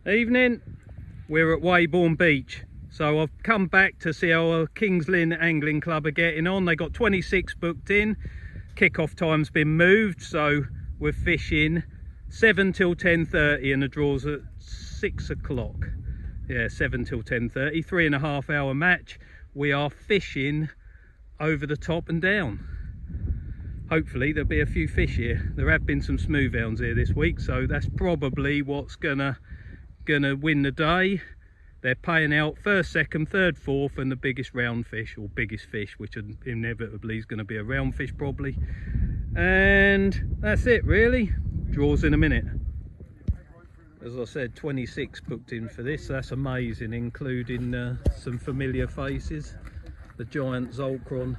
Evening, we're at Weybourne Beach. So I've come back to see how our Kings Lynn Angling Club are getting on. They got 26 booked in. Kick-off time's been moved, so we're fishing 7 till 10:30 and the draw's at 6 o'clock. Yeah, 7 till 10:30, 3.5 hour match. We are fishing over the top and down. Hopefully there'll be a few fish here. There have been some smooth hounds here this week, so that's probably what's gonna win the day. They're paying out first, second, third, fourth, and the biggest round fish, or biggest fish, which inevitably is going to be a round fish probably. And that's it really. Draws in a minute. As I said, 26 booked in for this. That's amazing, including some familiar faces. The giant Zolkron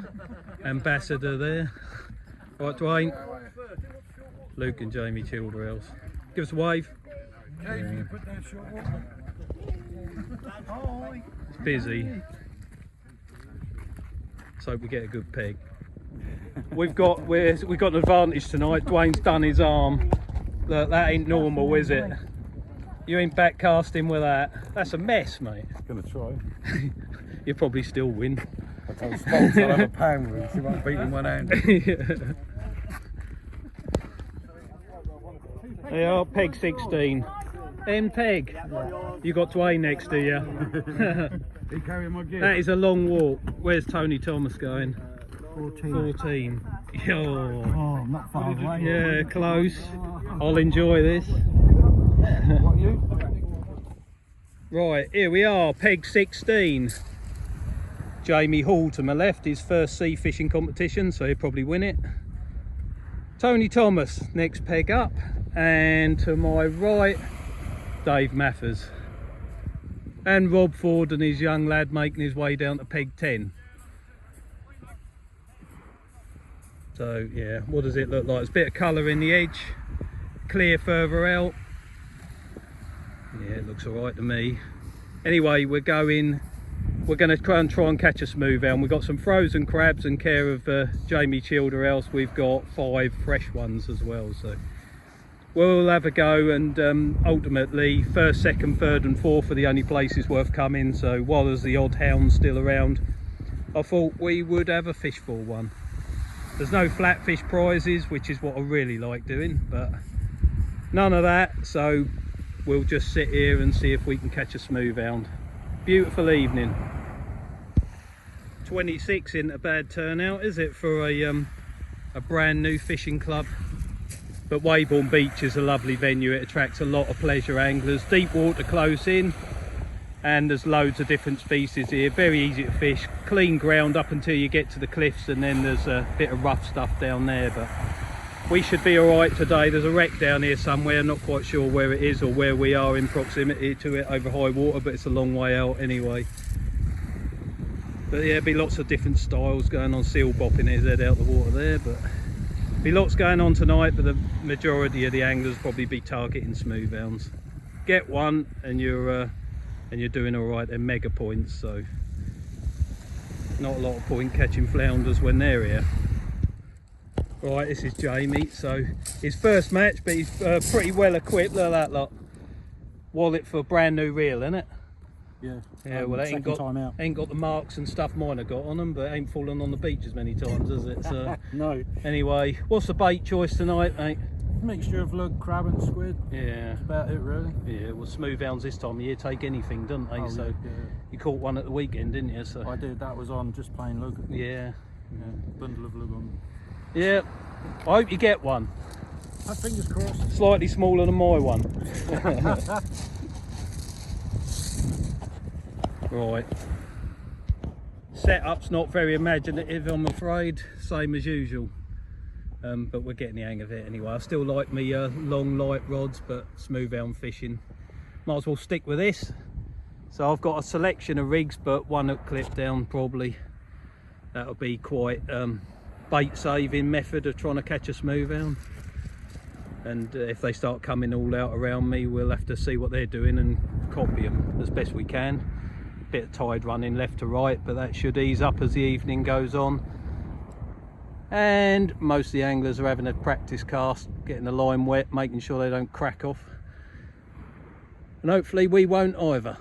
ambassador there. Right, Dwayne. Luke and Jamie Childerhouse. Give us a wave. Yeah. It's busy. Let's hope we get a good peg. We've got an advantage tonight. Dwayne's done his arm. Look, that ain't normal, is it? You ain't back casting with that. That's a mess, mate. Gonna try. You'll probably still win. I told Spokes I'll have a pound with him. She won't beat him one hand. Yeah. They are peg 16. M peg. Yeah. You got Dwayne next to you. He carrying my gear. That is a long walk. Where's Tony Thomas going? 14. 14. Oh, Oh, not far away. yeah, close. I'll enjoy this. What you? Right, here we are, peg 16. Jamie Hall to my left, his first sea fishing competition, so he'll probably win it. Tony Thomas, next peg up. And to my right, Dave Mathers. And Rob Ford and his young lad making his way down to peg 10. So yeah, what does it look like? There's a bit of colour in the edge, clear further out. Yeah, it looks alright to me. Anyway, we're going to try and catch a smooth hound. We've got some frozen crabs in care of Jamie Childerhouse. We've got 5 fresh ones as well, so we'll have a go. And ultimately, first, second, third and fourth are the only places worth coming. So while there's the odd hound still around, I thought we would have a fishful one. There's no flatfish prizes, which is what I really like doing, but none of that. So we'll just sit here and see if we can catch a smooth hound. Beautiful evening. 26 isn't a bad turnout, is it, for a brand new fishing club? But Weybourne Beach is a lovely venue. It attracts a lot of pleasure anglers. Deep water close in, and there's loads of different species here. Very easy to fish, clean ground up until you get to the cliffs, and then there's a bit of rough stuff down there, but we should be all right today. There's a wreck down here somewhere, not quite sure where it is or where we are in proximity to it over high water, but it's a long way out anyway. But yeah, there'll be lots of different styles going on. Seal bopping his head out the water there, but there'll be lots going on tonight, but the majority of the anglers probably be targeting smooth hounds. Get one and you're doing all right. They're mega points, so not a lot of point catching flounders when they're here. Right, this is Jamie. So his first match, but he's pretty well equipped. Look at that lot. Wallet for a brand new reel, isn't it? Yeah. Yeah, well, ain't got the marks and stuff mine have got on them, but ain't fallen on the beach as many times, has it? So No. anyway, what's the bait choice tonight, mate? Mixture of lug, crab and squid. Yeah. That's about it really. Yeah, well, smooth hounds this time of year take anything, don't they? Oh, so yeah. you caught one at the weekend, didn't you? So I did, that was on just plain lug. yeah. Yeah, bundle of lug on. Yeah, I hope you get one. Fingers crossed. Slightly smaller than my one. Right. Setup's not very imaginative, I'm afraid. Same as usual. But we're getting the hang of it anyway. I still like me long light rods, but smooth hound fishing, might as well stick with this. So I've got a selection of rigs, but one hook clip down probably. That'll be quite bait saving method of trying to catch a smooth hound. And if they start coming all out around me, we'll have to see what they're doing and copy them as best we can. Bit of tide running left to right, but that should ease up as the evening goes on. And most of the anglers are having a practice cast, getting the line wet, making sure they don't crack off. and hopefully we won't either.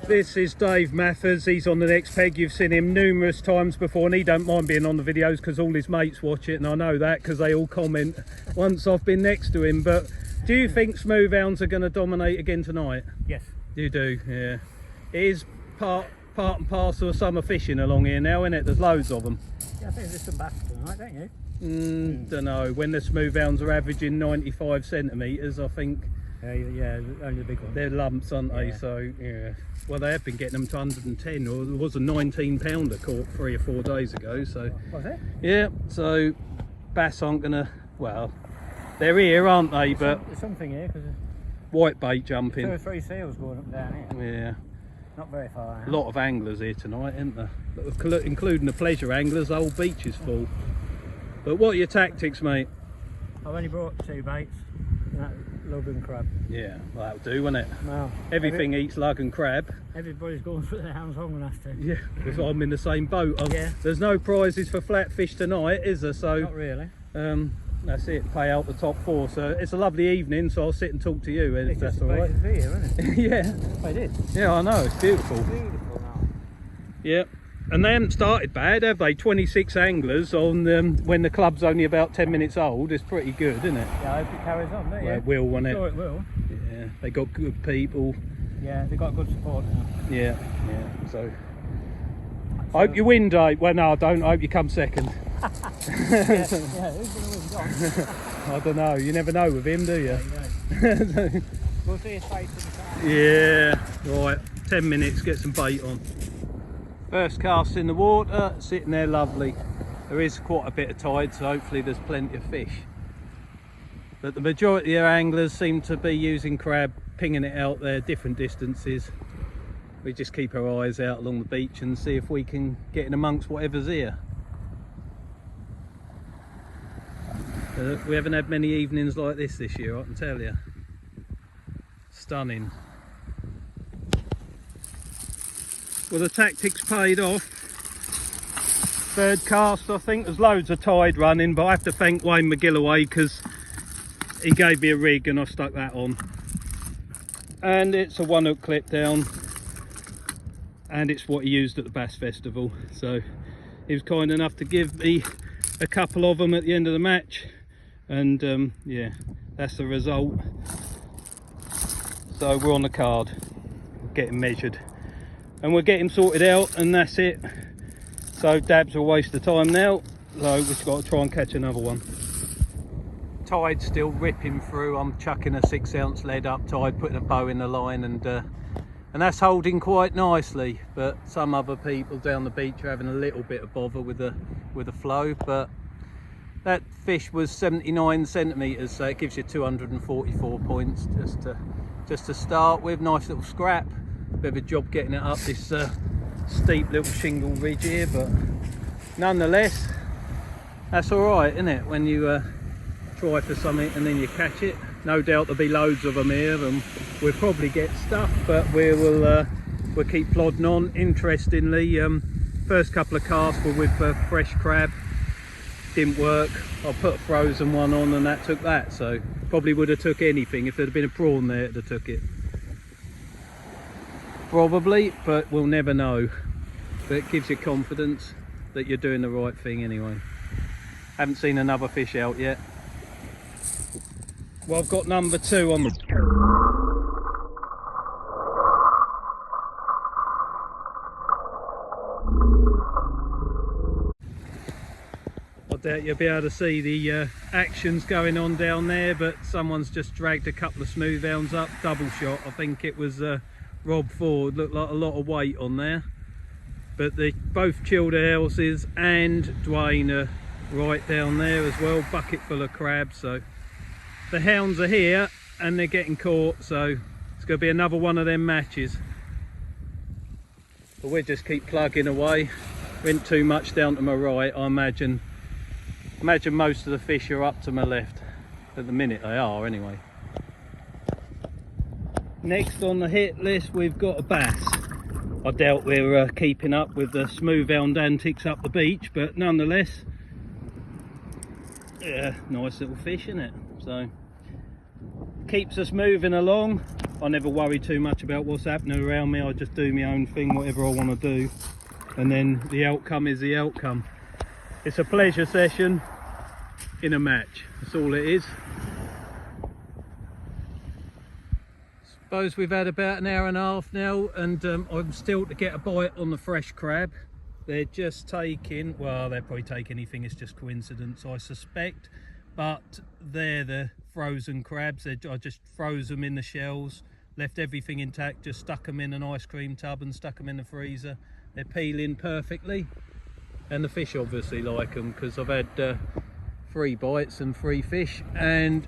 This is Dave Mathers. He's on the next peg. You've seen him numerous times before, and he don't mind being on the videos because all his mates watch it, and I know that because they all comment once I've been next to him. But do you think smooth hounds are going to dominate again tonight? Yes. You do, yeah. It is part and parcel of summer fishing along here now, isn't it? There's loads of them. Yeah, I think there's some bass tonight, don't you? Don't know. When the smooth hounds are averaging 95 centimetres, I think Yeah, only the big ones. they're lumps, aren't they? Yeah. So, yeah. Well, they have been getting them to 110, or there was a 19-pounder caught 3 or 4 days ago. So, Was it? yeah. So, bass aren't gonna. Well, they're here, aren't they? But There's something here because white bait 2 jumping. or 3 seals going up and down here. Yeah. Not very far out. A lot of anglers here tonight, isn't there? Including the pleasure anglers. The whole beach is full. But what are your tactics, mate? I've only brought 2 baits. And that lug and crab. Yeah, well, that'll do, won't it? Well, Everything eats lug and crab. everybody's going for the hounds. I'm gonna have to. Yeah, because I'm in the same boat. Yeah. There's no prizes for flatfish tonight, is there? So Not really. that's it. Pay out the top 4. So it's a lovely evening. So I'll sit and talk to you if It's that's just all right. a place to be here, isn't it? Yeah, I did. yeah, I know. It's beautiful. Beautiful now. Yeah. And they haven't started bad, have they? 26 anglers on when the club's only about 10 minutes old. It's pretty good, isn't it? Yeah, I hope it carries on, don't you? Well, it will, won't it? Sure it will. Yeah, they got good people. Yeah, they've got good support now. Yeah, yeah. So I hope you win, Dave. Well, no, I don't. I hope you come second. Yeah, who's going to win, John? I don't know. You never know with him, do you? We'll see his face in the car. Yeah. Right. 10 minutes. Get some bait on. First cast in the water. Sitting there, lovely. There is quite a bit of tide, so hopefully there's plenty of fish. But the majority of anglers seem to be using crab, pinging it out there, different distances. We just keep our eyes out along the beach and see if we can get in amongst whatever's here. We haven't had many evenings like this year, I can tell you. Stunning. Well, the tactics paid off. Third cast, I think. There's loads of tide running, but I have to thank Wayne McGilloway because he gave me a rig and I stuck that on. And it's a 1-hook clip down, and it's what he used at the Bass Festival. So he was kind enough to give me a couple of them at the end of the match, and yeah, that's the result. So we're on the card, we're getting measured, and we'll get him sorted out, and that's it. So dab's a waste of time now, so we've just got to try and catch another one. Tide's still ripping through. I'm chucking a 6-ounce lead up tide, putting a bow in the line, and that's holding quite nicely. But some other people down the beach are having a little bit of bother with the flow. But that fish was 79 centimetres, so it gives you 244 points just to start with. Nice little scrap. Bit of a job getting it up this steep little shingle ridge here, but nonetheless, that's all right, isn't it? When you try for something and then you catch it. No doubt there'll be loads of them here, and we'll probably get stuff, but we'll keep plodding on. Interestingly, first couple of casts were with fresh crab. Didn't work. I put a frozen one on and that took that, so probably would have took anything. If there'd have been a prawn there, it'd have took it. Probably, but we'll never know. But it gives you confidence that you're doing the right thing anyway. Haven't seen another fish out yet. Well, I've got number 2 on the... I doubt you'll be able to see the actions going on down there, but someone's just dragged a couple of smooth hounds up. Double shot. I think it was Rob Ford. Looked like a lot of weight on there. But they both chilled houses, and Dwayne are right down there as well. Bucket full of crabs. So the hounds are here and they're getting caught, so it's going to be another one of them matches. But we'll just keep plugging away. Went too much down to my right. I imagine most of the fish are up to my left. At the minute they are anyway. Next on the hit list we've got a bass. I doubt we're keeping up with the smooth hound antics up the beach, but nonetheless, yeah, nice little fish, isn't it? So keeps us moving along. I never worry too much about what's happening around me. I just do my own thing, whatever I want to do, and then the outcome is the outcome. It's a pleasure session in a match, that's all it is. Suppose we've had about an hour and a half now, and I'm still to get a bite on the fresh crab. They're just taking, well, they'll probably take anything, it's just coincidence I suspect, but they're the frozen crabs. I just froze them in the shells, left everything intact, just stuck them in an ice cream tub and stuck them in the freezer. They're peeling perfectly, and the fish obviously like them, because I've had 3 bites and 3 fish. And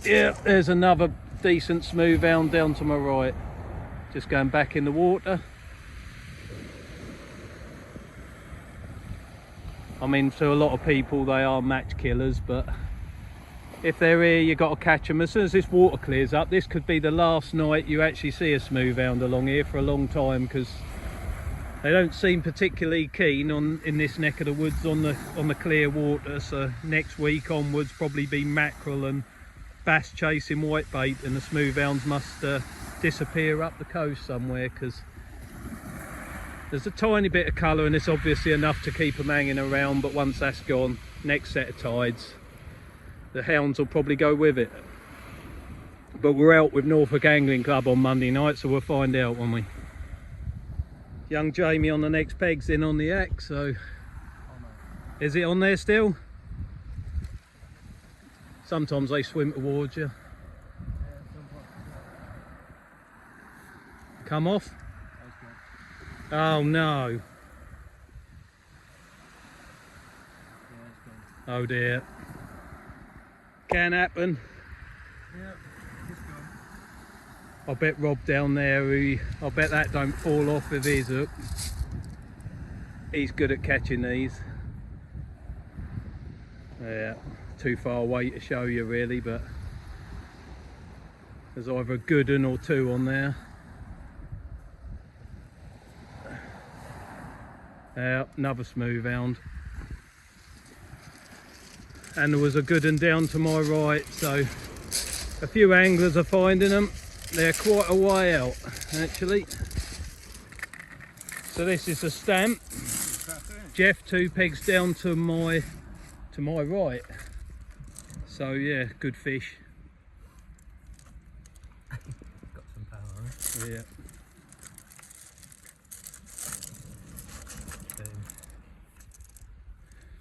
yeah, there's another decent smooth hound down to my right, just going back in the water. I mean, to a lot of people they are match killers, but if they're here you got to catch them as soon as this water clears up. This could be the last night you actually see a smooth hound along here for a long time, because they don't seem particularly keen in this neck of the woods on the clear water. So next week onwards probably be mackerel and bass chasing whitebait, and the smooth hounds must disappear up the coast somewhere, because there's a tiny bit of colour and it's obviously enough to keep them hanging around, but once that's gone, next set of tides, the hounds will probably go with it. But we're out with Norfolk Angling Club on Monday night, so we'll find out, won't we? Young Jamie on the next peg's in on the axe, so is it on there still? Sometimes they swim towards you. Come off? Oh no. Oh dear. Can happen. I bet Rob down there, I bet that don't fall off with his hook. He's good at catching these. Yeah, too far away to show you really, but there's either a good one or 2 on there. Another smooth hound. And there was a good one down to my right, so a few anglers are finding them. They're quite a way out actually. So this is a stamp. Jeff 2 pegs down to my right. So yeah, good fish. Got some power on it. Yeah.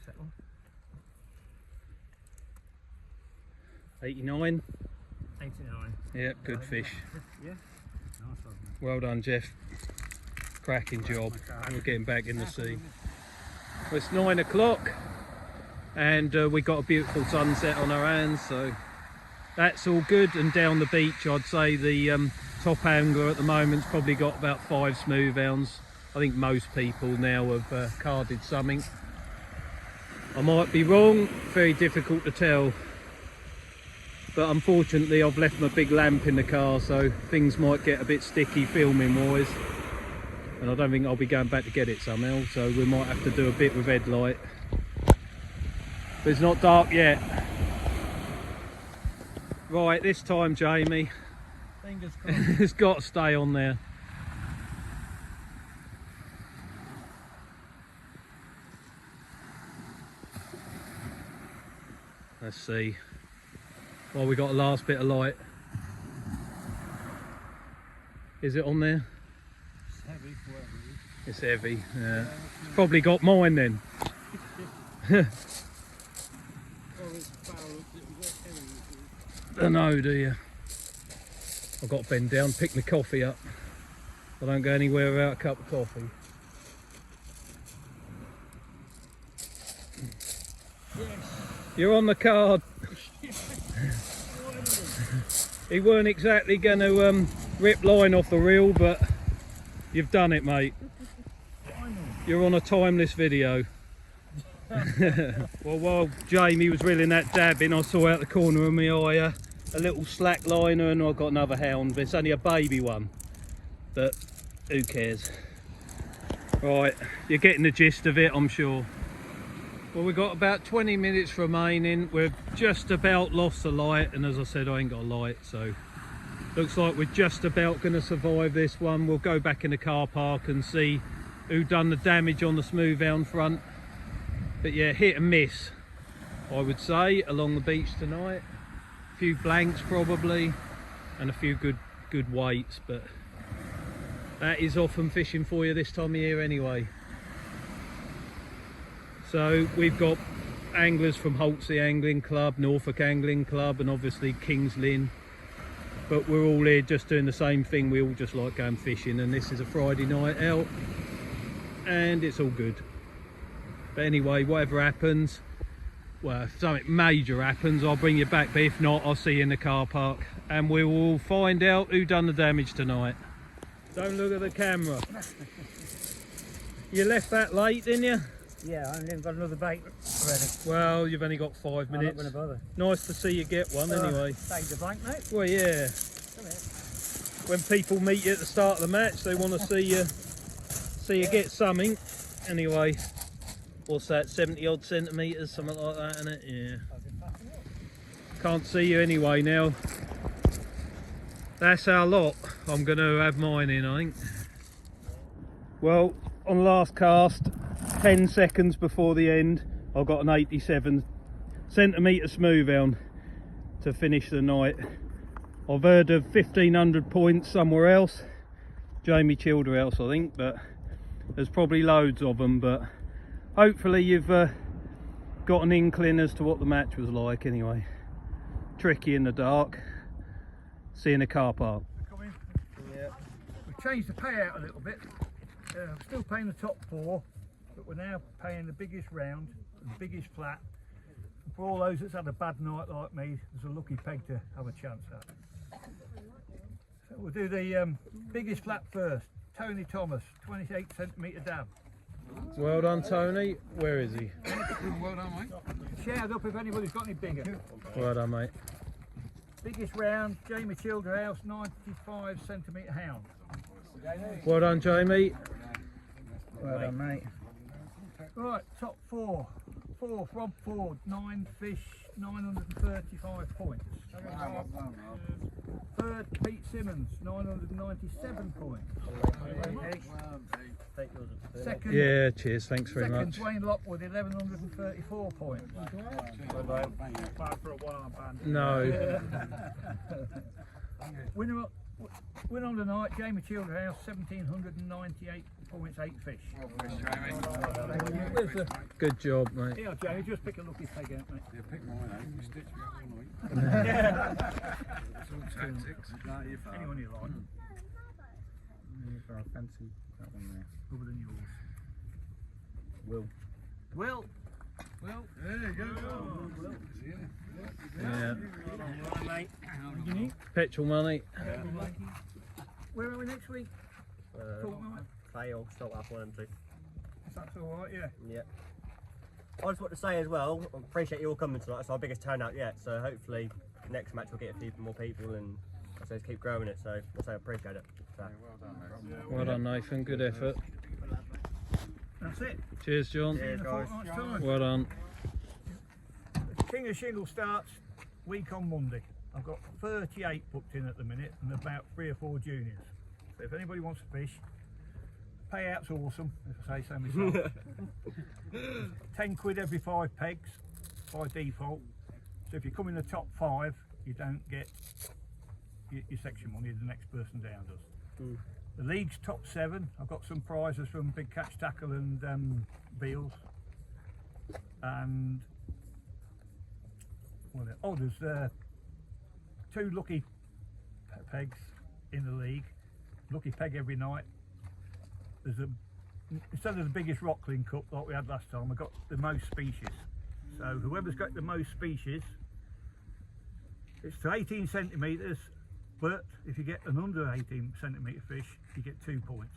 Settle. 89. 89. Yeah, good fish. Yeah. Nice one. Well done, Jeff. Cracking job. We're getting back in the sea. Well, it's 9 o'clock and we got a beautiful sunset on our hands, so that's all good. And down the beach, I'd say the top angler at the moment's probably got about 5 smooth hounds. I think most people now have carded something. I might be wrong, very difficult to tell. But unfortunately I've left my big lamp in the car, so things might get a bit sticky filming wise, and I don't think I'll be going back to get it somehow, so we might have to do a bit with headlight. But it's not dark yet. Right, this time Jamie, Fingers crossed. it's got to stay on there. Let's see. Well, we got a last bit of light. Is it on there? It's heavy, whatever it is. It's heavy. Yeah. It's probably got mine then. Oh, it's barrel, it was heavy. Don't know, do you? I've got to bend down, pick my coffee up. I don't go anywhere without a cup of coffee. Yes. You're on the card. He weren't exactly going to rip line off the reel, but you've done it, mate. You're on a timeless video. Well, while Jamie was reeling that dab in, I saw out the corner of my eye a little slack liner, and I've got another hound, but it's only a baby one. But who cares? Right, you're getting the gist of it, I'm sure. Well, we've got about 20 minutes remaining. We've just about lost the light, and as I said, I ain't got a light, so looks like we're just about going to survive this one. We'll go back in the car park and see who done the damage on the smooth hound front. But yeah, hit and miss, I would say, along the beach tonight. A few blanks probably, and a few good weights, but that is often fishing for you this time of year anyway. So we've got anglers from Holtsey Angling Club, Norfolk Angling Club, and obviously Kings Lynn. But we're all here just doing the same thing. We all just like going fishing, and this is a Friday night out, and it's all good. But anyway, whatever happens, well, if something major happens, I'll bring you back. But if not, I'll see you in the car park, and we will find out who done the damage tonight. Don't look at the camera. You left that late, didn't you? Yeah, I haven't got another bait ready. Well, you've only got 5 minutes. I'm not going to bother. Nice to see you get one anyway. Take the blank, mate. Well, yeah. Come here. When people meet you at the start of the match, they want to see you get something. Anyway, what's that? 70 odd centimetres, something like that, isn't it? Yeah. Can't see you anyway now. That's our lot. I'm going to have mine in, I think. Well, on last cast, 10 seconds before the end, I got an 87 centimetre smooth hound to finish the night. I've heard of 1500 points somewhere else, Jamie Childerhouse I think, but there's probably loads of them. But hopefully you've got an inkling as to what the match was like anyway. Tricky in the dark. See you in the car park. Yeah. We've changed the payout a little bit. I'm still paying the top 4, but we're now paying the biggest round, the biggest flat. And for all those that's had a bad night like me, there's a lucky peg to have a chance at. So we'll do the biggest flat first. Tony Thomas, 28 centimetre dab. Well done, Tony. Where is he? Well done, mate. Shout up if anybody's got any bigger. Well done, mate. Biggest round, Jamie Childerhouse, 95 centimetre hound. Well done, Jamie. Well done, mate. Right, top 4. 4th, Rob Ford, 9 fish, 935 points. 3rd, Pete Simmons, 997 points. Second, Yeah, cheers. Thanks very second much. Dwayne Lockwood, 1134 points. No. Winner on the night, Jamie Childerhouse, 1798 points, 8 fish. Where's the... Good job, mate. Here, Jamie, just pick a lucky peg out, mate. Yeah, pick mine out. You stitch me up all night. Yeah. It's all tactics. Anyone you like. I fancy that one there. Other than yours. Will. Well, There you go. Yeah. mate. Petrol money. Where are we next week? Fortnight? Play or start up one and two. If that's alright, yeah. Yeah. I just want to say as well, I appreciate you all coming tonight. It's our biggest turnout yet, so hopefully next match we'll get a few more people and I say keep growing it. So I say I appreciate it. So. Well done, Nathan. Good effort. That's it. Cheers, John. Cheers, In a guys. fortnight's time. Well done. King of Shingle starts week on Monday. I've got 38 booked in at the minute and about 3 or 4 juniors. So if anybody wants to fish, payout's awesome, if I say so myself. 10 quid every 5 pegs by default. So if you come in the top 5, you don't get your section money, the next person down does. The league's top 7. I've got some prizes from Big Catch Tackle and Beals. And oh, there's 2 lucky pegs in the league. Lucky peg every night. There's instead of the biggest rockling cup like we had last time, I got the most species. So whoever's got the most species, it's to 18 centimetres, but if you get an under 18 centimetre fish, you get 2 points.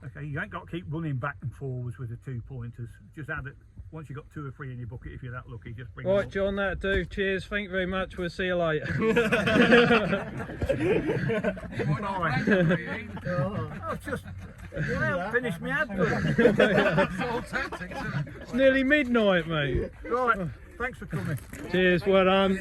Okay, you ain't got to keep running back and forwards with the 2 pointers. Just add it once you've got 2 or 3 in your bucket. If you're that lucky, just bring them Right, up. John, that'll do. Cheers. Thank you very much. We'll see you later. Oh, it's just I haven't finished my advert. It's nearly midnight, mate. Right, thanks for coming. Cheers, well done.